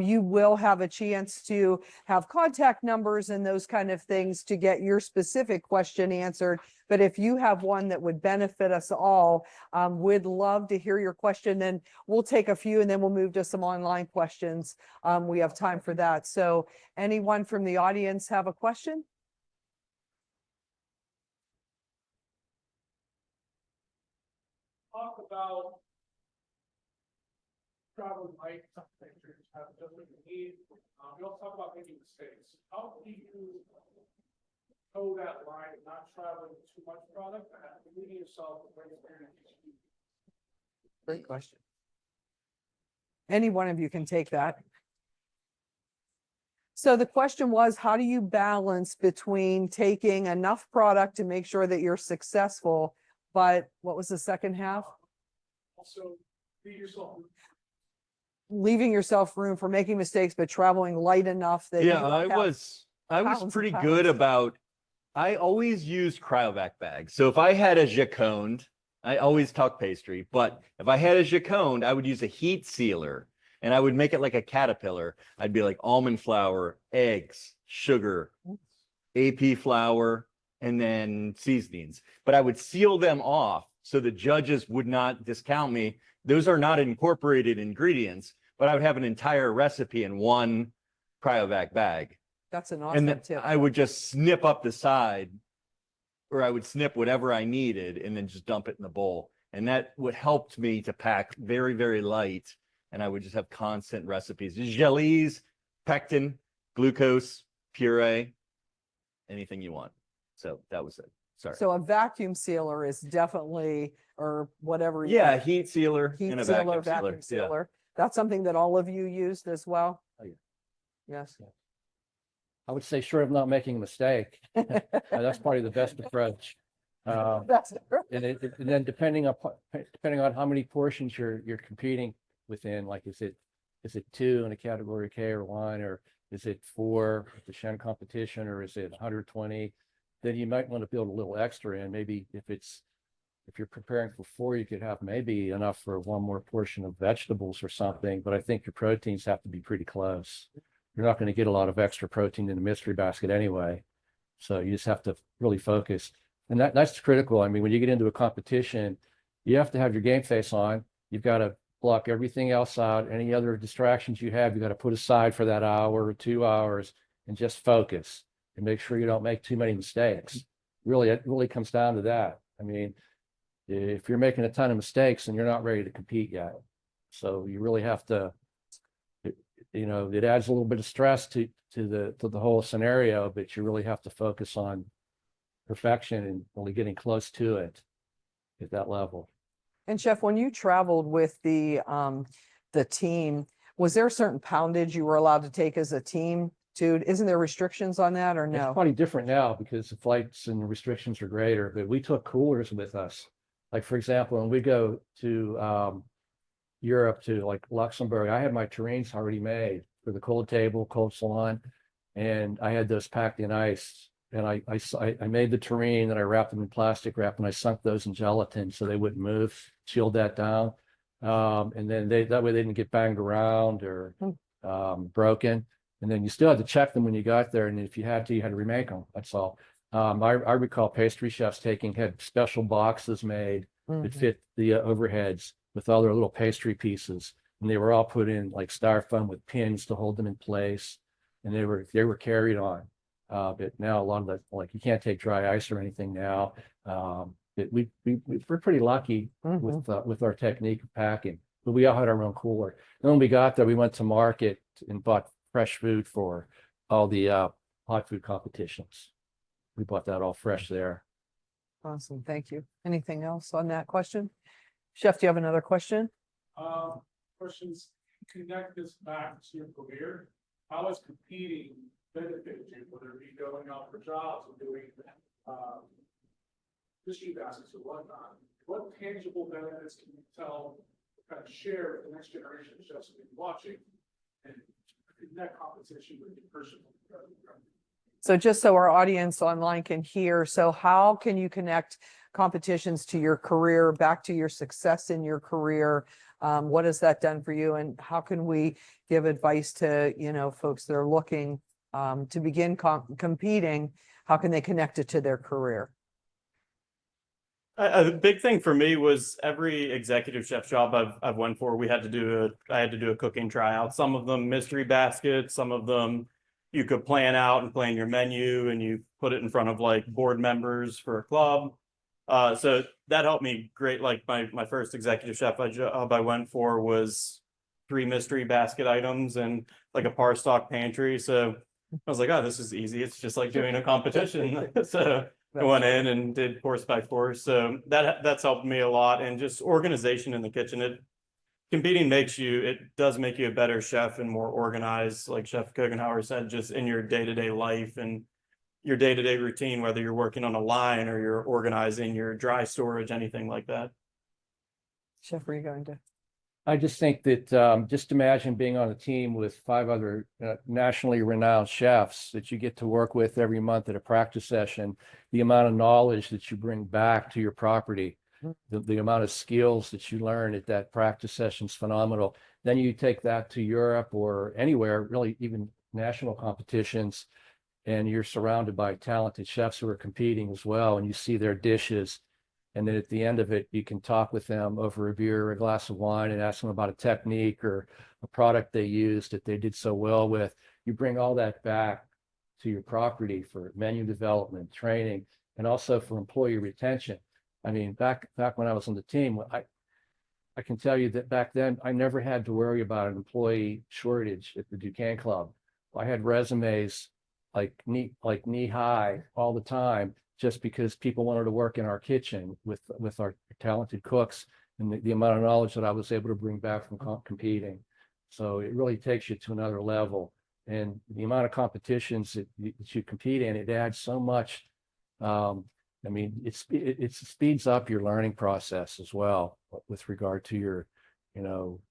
you will have a chance to have contact numbers and those kind of things to get your specific question answered. But if you have one that would benefit us all, we'd love to hear your question. Then we'll take a few and then we'll move to some online questions. We have time for that. So anyone from the audience have a question? Talk about traveling light, pictures, have just what you need. We also talk about making mistakes. How do you toe that line and not traveling too much product and leaving yourself with great experience? Great question. Any one of you can take that. So the question was, how do you balance between taking enough product to make sure that you're successful, but what was the second half? Also, leave yourself. Leaving yourself room for making mistakes, but traveling light enough that Yeah, you don't I have was pounds and pretty pounds. good about, I always used cryovac bags. So if I had a Jaconde, I always talk pastry, but if I had a Jaconde, I would use a heat sealer and I would make it like a caterpillar. I'd be like almond flour, eggs, sugar, AP flour, and then seasonings. But I would seal them off so the judges would not discount me. Those are not incorporated ingredients, but I would have an entire recipe in one cryovac bag. That's an And awesome then tip. I would just snip up the side, or I would snip whatever I needed and then just dump it in the bowl. And that would help me to pack very, very light. And I would just have constant recipes. Jellies, pectin, glucose, puree, anything you want. So that was it. Sorry. So a vacuum sealer is definitely, or whatever. Yeah, heat sealer Heat and a sealer, vacuum sealer. vacuum Yeah. sealer. That's something that all of you used as well? Oh, yeah. Yes. I would say short of not making a mistake. That's probably the best approach. That's And then depending on how many portions you're competing within, like is it 2 in a category K or 1, or is it 4 at the Shen competition, or is it 120? Then you might want to build a little extra in. Maybe if you're preparing for 4, you could have maybe enough for 1 more portion of vegetables or something. But I think your proteins have to be pretty close. You're not going to get a lot of extra protein in the mystery basket anyway. So you just have to really focus. And that's critical. I mean, when you get into a competition, you have to have your game face on. You've got to block everything else out. Any other distractions you have, you got to put aside for that hour or 2 hours and just focus and make sure you don't make too many mistakes. Really, it really comes down to that. I mean, if you're making a ton of mistakes and you're not ready to compete yet, so you really have to, it adds a little bit of stress to the whole scenario, but you really have to focus on perfection and really getting close to it at that level. And Chef, when you traveled with the team, was there a certain poundage you were allowed to take as a team too? Isn't there restrictions on that or It's no? probably different now because the flights and the restrictions are greater, but we took coolers with us. Like, for example, when we go to Europe, to like Luxembourg, I had my terrines already made for the cold table, cold salon, and I had those packed in ice. And I made the terrine and I wrapped them in plastic wrap and I sunk those in gelatin so they wouldn't move, sealed that down. And then that way they didn't get banged around or broken. And then you still had to check them when you got there. And if you had to remake them. That's all. I recall pastry chefs had special boxes made that Mhm. fit the overheads with all their little pastry pieces. And they were all put in like styrofoam with pins to hold them in place. And they were carried on. But now a lot of the, like, you can't take dry ice or anything now. We're pretty lucky Mhm. with our technique of packing, but we all had our own cooler. And when we got there, we went to market and bought fresh food for all the hot food competitions. We bought that all fresh there. Awesome. Thank you. Anything else on that question? Chef, do you have another question? Questions, connect this back to your career. How is competing benefited you, whether it be going out for jobs or doing, mystery baskets or whatnot? What tangible benefits can you kind of share with the next generation of chefs who've been watching and connect competition with your personal? So just so our audience online can hear, so how can you connect competitions to your career, back to your success in your career? What has that done for you? And how can we give advice to, folks that are looking to begin competing? How can they connect it to their career? A big thing for me was every executive chef job I've went for, I had to do a cooking tryout. Some of them mystery baskets, some of them you could plan out and plan your menu and you put it in front of like board members for a club. So that helped me great. Like my first executive chef job I went for was 3 mystery basket items and like a par stock pantry. So I was like, oh, this is easy. It's just like doing a competition. So I went in and did course by course. So that's helped me a lot. And just organization in the kitchen. Competing does make you a better chef and more organized, like Chef Kogenhauer said, just in your day-to-day life and your day-to-day routine, whether you're working on a line or you're organizing your dry storage, anything like that. Chef, are you going to? I just think that just imagine being on a team with 5 other nationally renowned chefs that you get to work with every month at a practice session, the amount of knowledge that you bring back to your property, the amount of skills that you learn at that practice session is phenomenal. Then you take that to Europe or anywhere, really even national competitions, and you're surrounded by talented chefs who are competing as well, and you see their dishes. And then at the end of it, you can talk with them over a beer or a glass of wine and ask them about a technique or a product they used that they did so well with. You bring all that back to your property for menu development, training, and also for employee retention. I mean, back when I was on the team, I can tell you that back then I never had to worry about an employee shortage at the Duquesne Club. I had resumes like knee high all the time, just because people wanted to work in our kitchen with our talented cooks and the amount of knowledge that I was able to bring back from competing. So it really takes you to another level. And the amount of competitions that you compete in, it adds so much. I mean, it speeds up your learning process as well with regard to your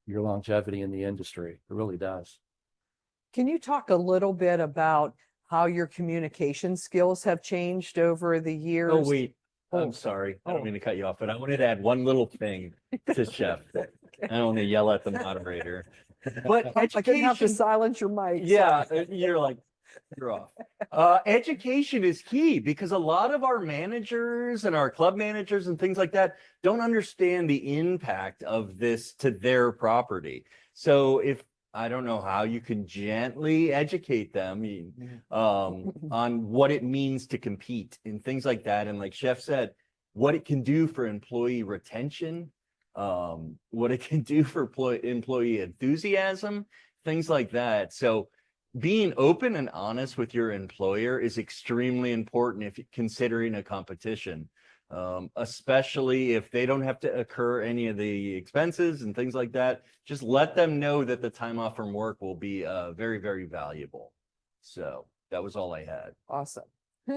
longevity in the industry. It really does. Can you talk a little bit about how your communication skills have changed over the years? Oh, wait, I'm Oh. sorry. I Oh. don't mean to cut you off, but I wanted to add one little thing to Chef. I don't want to yell at the moderator. But I couldn't have to education, silence your mic. yeah, sorry. you're off. Education is key because a lot of our managers and our club managers and things like that don't understand the impact of this to their property. So if I don't know how you can gently educate them on what it means to compete and things like that. And like Chef said, what it can do for employee retention, what it can do for employee enthusiasm, things like that. So being open and honest with your employer is extremely important if considering a competition, especially if they don't have to incur any of the expenses and things like that. Just let them know that the time off from work will be very, very valuable. So that was all I had. Awesome.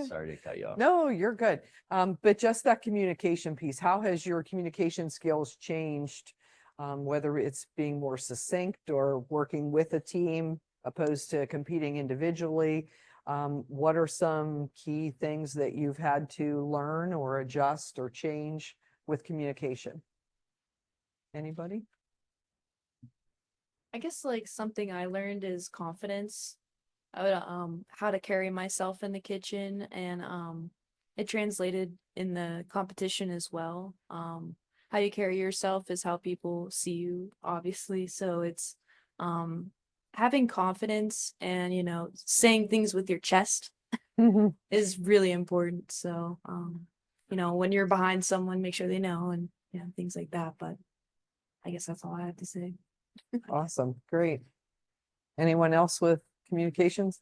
Sorry to cut you off. No, you're good. But just that communication piece, how has your communication skills changed? Whether it's being more succinct or working with a team opposed to competing individually. What are some key things that you've had to learn or adjust or change with communication? Anybody? I guess like something I learned is confidence, how to carry myself in the kitchen, and it translated in the competition as well. How you carry yourself is how people see you, obviously. So it's um having confidence and saying things with your chest Mhm. is really important. So when you're behind someone, make sure they know and things like that. But I guess that's all I have to say. Awesome, great. Anyone else with communications?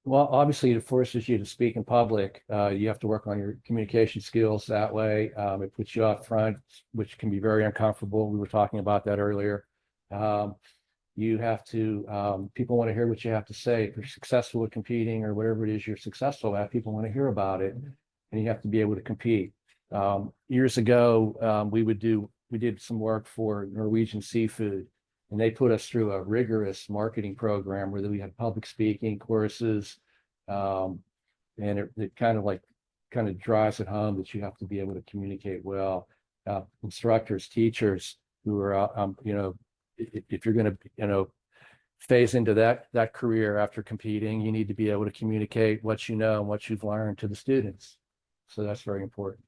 Well, obviously, it forces you to speak in public. You have to work on your communication skills that way. It puts you up front, which can be very uncomfortable. We were talking about that earlier. You have to, people want to hear what you have to say. If you're successful at competing or whatever it is you're successful at, people want to hear about it, and you have to be able to compete. Years ago, we did some work for Norwegian Seafood, and they put us through a rigorous marketing program where we had public speaking courses. And it kind of drives it home that you have to be able to communicate well. Instructors, teachers who are, if you're going to, phase into that career after competing, you need to be able to communicate what you know and what you've learned to the students. So that's very important.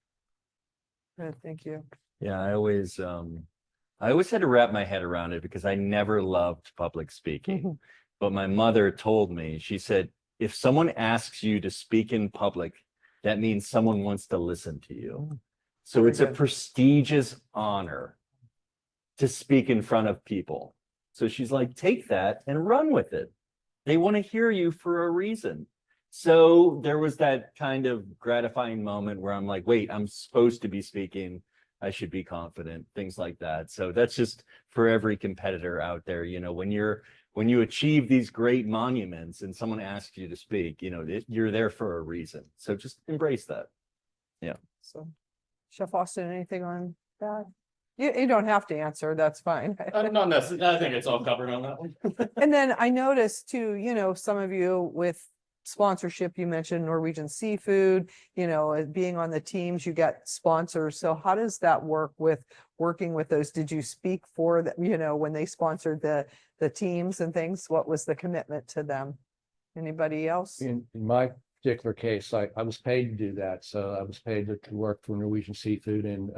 Good, thank you. Yeah, I always had to wrap my head around it because I never loved public speaking. But my mother told me, she said, if someone asks you to speak in public, that means someone wants to listen to you. So Very it's a good. prestigious honor to speak in front of people. So she's like, take that and run with it. They want to hear you for a reason. So there was that kind of gratifying moment where I'm like, wait, I'm supposed to be speaking. I should be confident, things like that. So that's just for every competitor out there, when you achieve these great monuments and someone asks you to speak, you're there for a reason. So just embrace that. Yeah. So, Chef Austin, anything on that? You don't have to answer, that's fine. Not necessarily. I think it's all covered on that one. And then I noticed too, some of you with sponsorship, you mentioned Norwegian Seafood, being on the teams, you get sponsors. So how does that work with working with those? Did you speak for that, when they sponsored the teams and things? What was the commitment to them? Anybody else? In my particular case, I was paid to do that. So I was paid to work for Norwegian Seafood and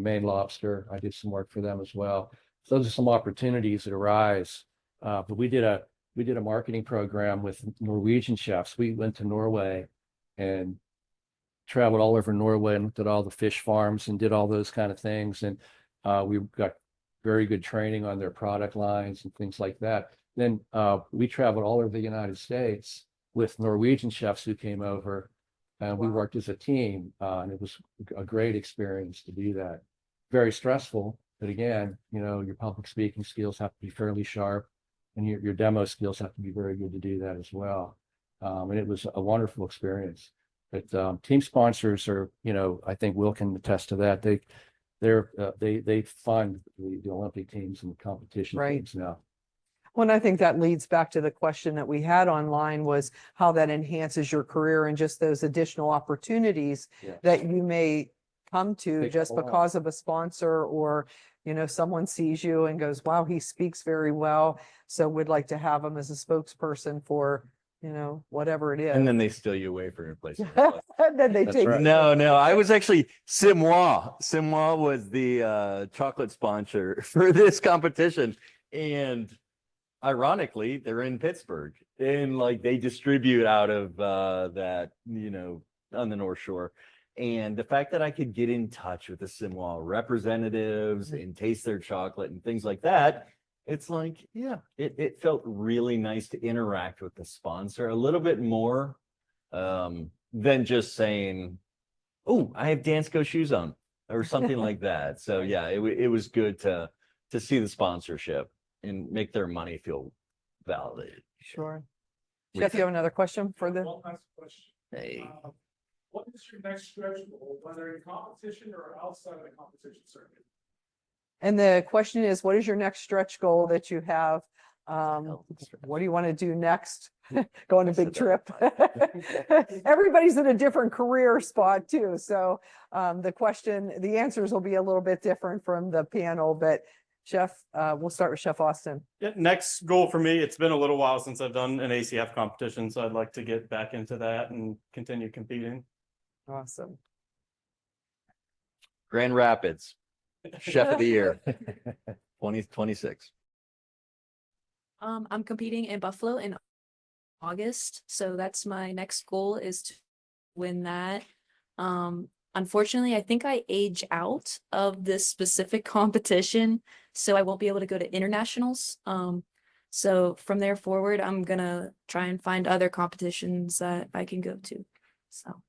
Maine Lobster. I did some work for them as well. So those are some opportunities that arise. But we did a marketing program with Norwegian chefs. We went to Norway and traveled all over Norway and looked at all the fish farms and did all those kind of things. And we got very good training on their product lines and things like that. Then we traveled all over the United States with Norwegian chefs who came over, and we worked as a team. And it was a great experience to do that. Very stressful, but again, your public speaking skills have to be fairly sharp, and your demo skills have to be very good to do that as well. And it was a wonderful experience. But team sponsors are, I think Will can attest to that. They fund the Olympic teams and the competition Right. teams now. Well, and I think that leads back to the question that we had online, was how that enhances your career and just those additional opportunities Yes. that you may come to They just come along. because of a sponsor, or, someone sees you and goes, wow, he speaks very well. So we'd like to have him as a spokesperson for, whatever it is. And then they steal you away from your place. And then they That's take. right. No, I was actually Simois. Simois was the chocolate sponsor for this competition. And ironically, they're in Pittsburgh, and they distribute out of that, on the North Shore. And the fact that I could get in touch with the Simois representatives and taste their chocolate and things like that, it's it felt really nice to interact with the sponsor a little bit more than just saying, oh, I have Dansko shoes on or something like that. So yeah, it was good to see the sponsorship and make their money feel validated. Sure. Jeff, you have another question for the? One last question. Hey. What is your next stretch goal, whether in competition or outside of the competition circuit? And the question is, what is your next stretch goal that you have? What do you want to do next? Go on a big trip. Everybody's in a different career spot too. So the answers will be a little bit different from the panel, but Chef, we'll start with Chef Austin. Yeah, next goal for me, it's been a little while since I've done an ACF competition, so I'd like to get back into that and continue competing. Awesome. Grand Rapids, Chef of the Year, 2026. I'm competing in Buffalo in August, so that's my next goal is to win that. Unfortunately, I think I age out of this specific competition, so I won't be able to go to internationals. So from there forward, I'm gonna try and find other competitions that I can go to. So.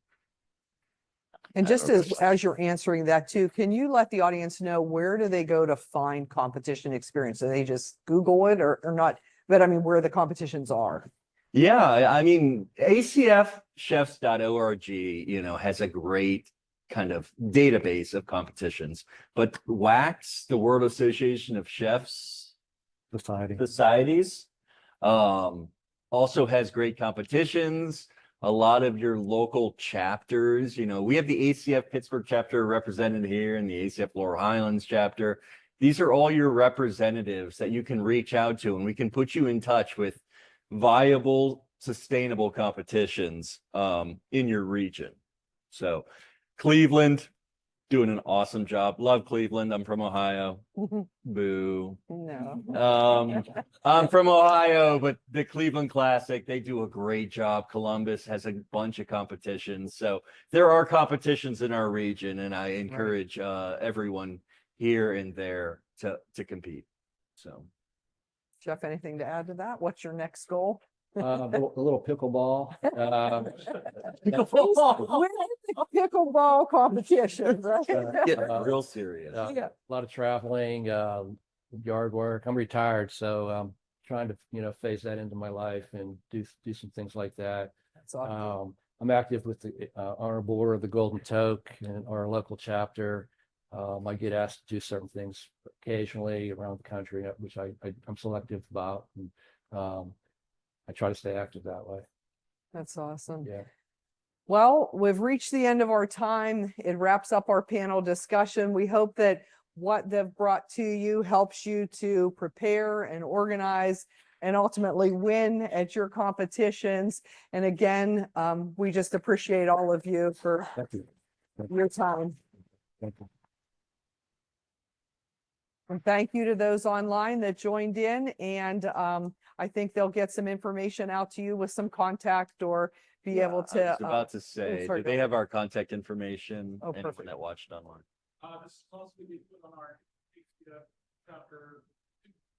And just as you're answering that too, can you let the audience know where do they go to find competition experience? Do they just Google it or not? But I mean, where the competitions are. Yeah, I mean, acfchefs.org, has a great kind of database of competitions, but WACS, the World Association of Chefs Societies, also has great competitions. A lot of your local chapters, we have the ACF Pittsburgh chapter represented here and the ACF Laurel Highlands chapter. These are all your representatives that you can reach out to, and we can put you in touch with viable, sustainable competitions in your region. So Cleveland, doing an awesome job. Love Cleveland. I'm from Ohio. Boo. No. I'm from Ohio, but the Cleveland Classic, they do a great job. Columbus has a bunch of competitions. So there are competitions in our region, and I encourage everyone here and there to compete. So, Chef, anything to add to that? What's your next goal? A little pickleball. Win the pickleball competition, right? Get real serious. Yeah. A lot of traveling, yard work. I'm retired, so I'm trying to phase that into my life and do some things like that. That's awesome. I'm active with the honorable order of the Golden Toque and our local chapter. I get asked to do certain things occasionally around the country, which I'm selective about. And, I try to stay active that way. That's awesome. Yeah. Well, we've reached the end of our time. It wraps up our panel discussion. We hope that what they've brought to you helps you to prepare and organize and ultimately win at your competitions. And again, we just appreciate all of you for Thank you. your time. Thank you. And thank you to those online that joined in. And I think they'll get some information out to you with some contact or be able to. I was about to say, sorry, do go they ahead. have our contact information? Oh, Anyone perfect. that watched online. This is also going to be put on our ACF chapter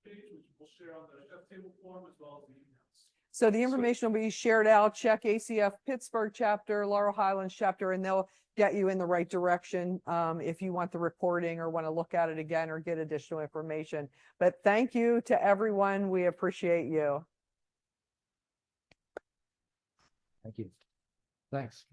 page, which we'll share on the chef table form as well as the emails. So the information will be shared out. Check ACF Pittsburgh chapter, Laurel Highlands chapter, and they'll get you in the right direction if you want the reporting or want to look at it again or get additional information. But thank you to everyone. We appreciate you. Thank you. Thanks.